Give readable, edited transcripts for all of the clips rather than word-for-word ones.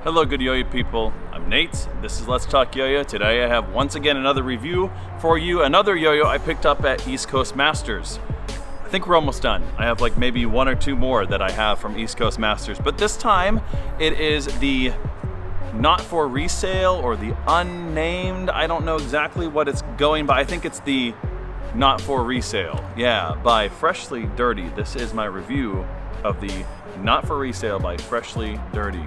Hello good yo-yo people, I'm Nate, this is Let's Talk Yo-Yo. Today I have once again another review for you, another yo-yo I picked up at East Coast Masters. I think we're almost done. I have like maybe one or two more that I have from East Coast Masters, but this time it is the not for resale or the unnamed, I don't know exactly what it's going by. I think it's the not for resale, yeah, by Freshly Dirty. This is my review of the not for resale by Freshly Dirty.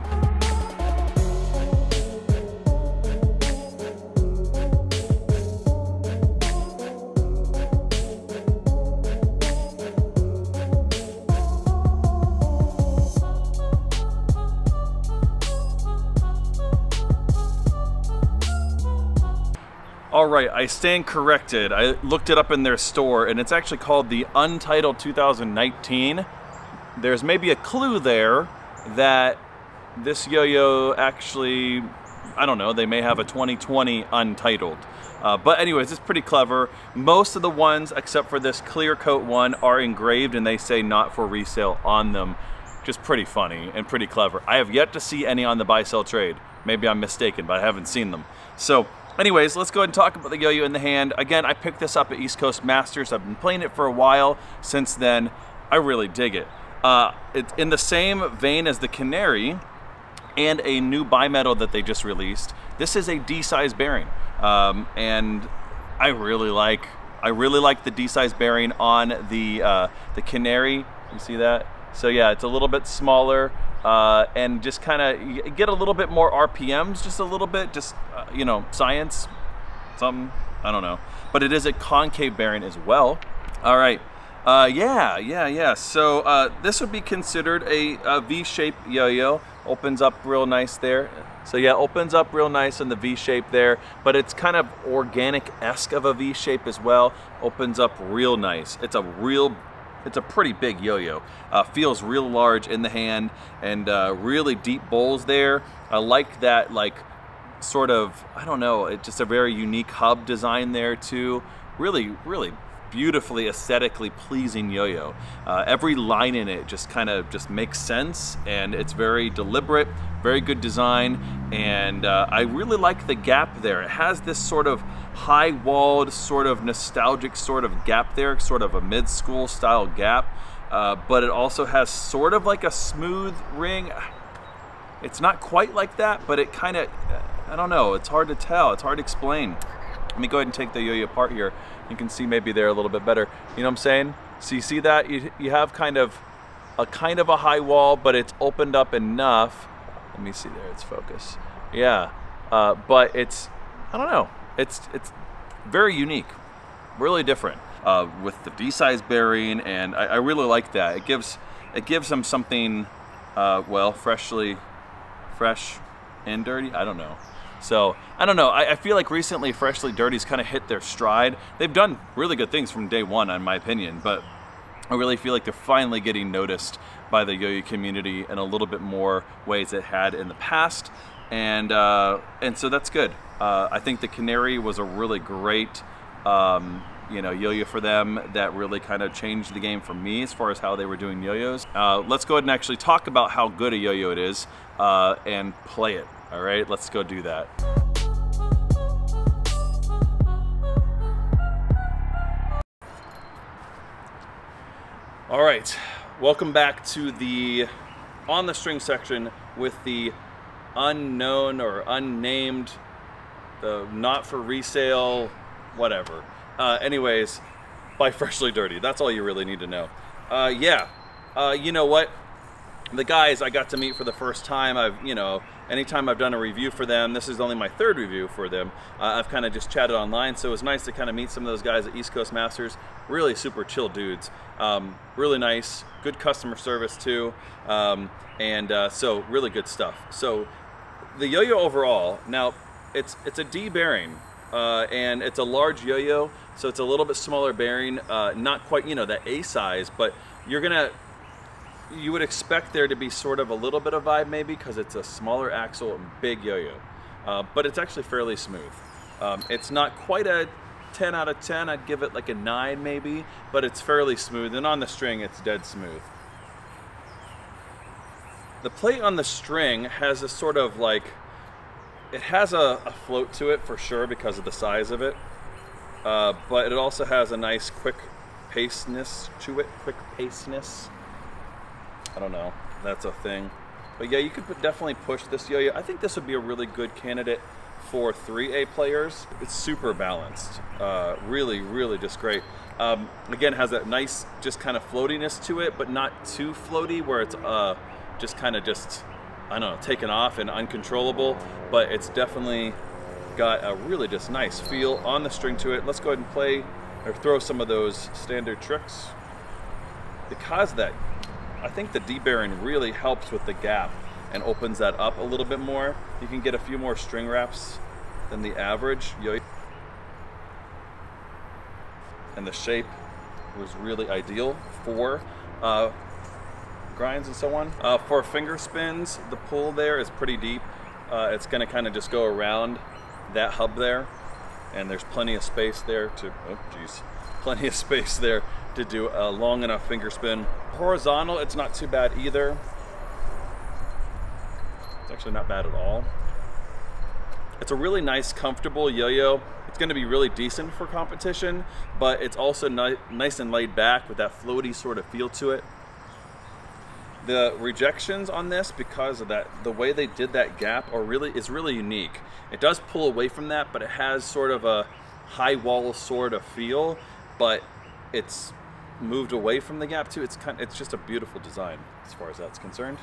All right, I stand corrected. I looked it up in their store and it's actually called the Untitled 2019. There's maybe a clue there that this yo-yo actually, I don't know, they may have a 2020 Untitled. But anyways, it's pretty clever. Most of the ones, except for this clear coat one, are engraved and they say not for resale on them. Just pretty funny and pretty clever. I have yet to see any on the buy sell trade. Maybe I'm mistaken, but I haven't seen them. So anyways, let's go ahead and talk about the yo-yo in the hand. Again, I picked this up at East Coast Masters. I've been playing it for a while. Since then, I really dig it. It's in the same vein as the Canary and a new bimetal that they just released. This is a D-size bearing, and I really like the D-size bearing on the Canary. You see that? So yeah, it's a little bit smaller. And just kind of get a little bit more RPMs, just a little bit, just you know, science, something, I don't know. But it is a concave bearing as well. All right, yeah. So this would be considered a V-shape yo-yo. Opens up real nice there. So yeah, opens up real nice in the V-shape there, but it's kind of organic-esque of a V-shape as well. Opens up real nice. It's a pretty big yo-yo. Feels real large in the hand and really deep bowls there. I like that, like, sort of, I don't know, it's just a very unique hub design there too. Really beautifully aesthetically pleasing yo-yo. Every line in it just kind of just makes sense, and it's very deliberate, very good design, and I really like the gap there. It has this sort of high-walled, sort of nostalgic sort of gap there, sort of a mid-school style gap, but it also has sort of like a smooth ring. It's not quite like that, but it kind of, I don't know, it's hard to tell, it's hard to explain. Let me go ahead and take the yo-yo apart here. You can see maybe there a little bit better. You know what I'm saying? So you see that? You have kind of a high wall, but it's opened up enough. Let me see there, it's focus. Yeah, but it's, I don't know. It's very unique, really different with the D-size bearing, and I really like that. It gives them something, well, fresh and dirty. I don't know. So I don't know. I feel like recently Freshly Dirty's kind of hit their stride. They've done really good things from day one, in my opinion, but I really feel like they're finally getting noticed by the yo-yo community in a little bit more ways it had in the past, and so that's good. I think the Canary was a really great you know, yo-yo for them that really kind of changed the game for me as far as how they were doing yo-yos. Let's go ahead and actually talk about how good a yo-yo it is and play it. All right, let's go do that. All right, welcome back to the on the string section with the unknown or unnamed, the not for resale, whatever. Anyways, by Freshly Dirty. That's all you really need to know. Yeah, you know what? The guys I got to meet for the first time, you know, anytime I've done a review for them, this is only my third review for them, I've kind of just chatted online, so it was nice to kind of meet some of those guys at East Coast Masters. Really super chill dudes. Really nice, good customer service too, so really good stuff. So the yo-yo overall, now it's a D bearing, and it's a large yo-yo, so it's a little bit smaller bearing, not quite, you know, that A size, but you would expect there to be sort of a little bit of vibe maybe because it's a smaller axle and big yo-yo, but it's actually fairly smooth. It's not quite a 10 out of 10, I'd give it like a 9 maybe, but it's fairly smooth, and on the string it's dead smooth. The plate on the string has a sort of like, it has a float to it for sure because of the size of it, but it also has a nice quick paceness to it. Quick paceness. I don't know, that's a thing. But yeah, you could definitely push this yo-yo. I think this would be a really good candidate for 3A players. It's super balanced. Really, really just great. Again, has that nice just kind of floatiness to it, but not too floaty where it's just kind of just, I don't know, taken off and uncontrollable. But it's definitely got a really just nice feel on the string to it. Let's go ahead and play or throw some of those standard tricks. Because of that, I think the D-bearing really helps with the gap and opens that up a little bit more. You can get a few more string wraps than the average yo-yo. And the shape was really ideal for grinds and so on. For finger spins, the pull there is pretty deep. It's gonna kind of just go around that hub there, and there's plenty of space there to, oh geez, plenty of space there to do a long enough finger spin. Horizontal, it's not too bad either. It's actually not bad at all. It's a really nice, comfortable yo-yo. It's gonna be really decent for competition, but it's also nice and laid back with that floaty sort of feel to it. The rejections on this, because of that, the way they did that gap is really unique. It does pull away from that, but it has sort of a high wall sort of feel, but it's moved away from the gap too. It's just a beautiful design as far as that's concerned.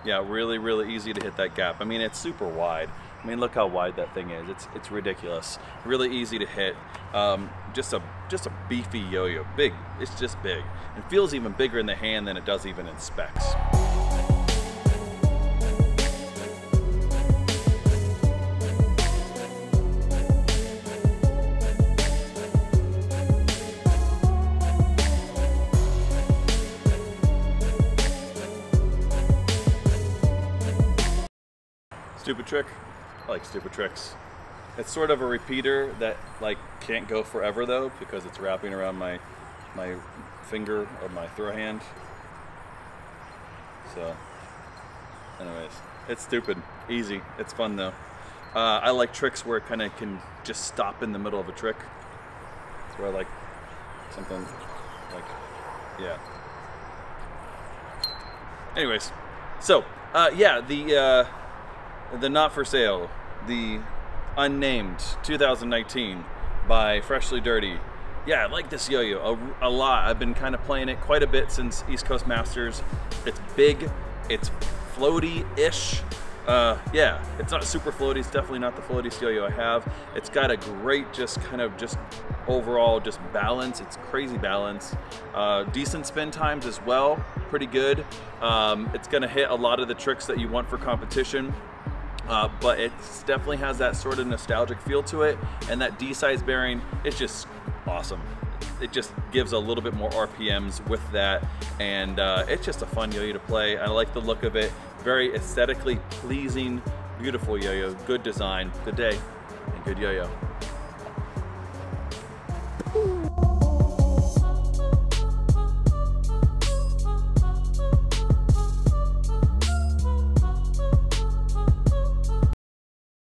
Yeah, really, really easy to hit that gap. I mean, it's super wide. I mean, look how wide that thing is. It's ridiculous. Really easy to hit. Just a beefy yo-yo. Big. It's just big. It feels even bigger in the hand than it does even in specs. Stupid trick. I like stupid tricks. It's sort of a repeater that like can't go forever though, because it's wrapping around my finger or my throw hand. So anyways, it's stupid. Easy. It's fun though. I like tricks where it kind of can just stop in the middle of a trick. That's where I like something like, yeah. Anyways, so yeah, the not for sale, the unnamed 2019 by Freshly Dirty. Yeah, I like this yo-yo a lot. I've been kind of playing it quite a bit since East Coast Masters. It's big, it's floaty-ish. Yeah, it's not super floaty. It's definitely not the floatiest yo-yo I have. It's got a great just overall just balance. It's crazy balance. Decent spin times as well, pretty good. It's gonna hit a lot of the tricks that you want for competition. But it definitely has that sort of nostalgic feel to it, and that D-size bearing, it's just awesome. It just gives a little bit more RPMs with that, and it's just a fun yo-yo to play. I like the look of it. Very aesthetically pleasing, beautiful yo-yo, good design, good day, and good yo-yo.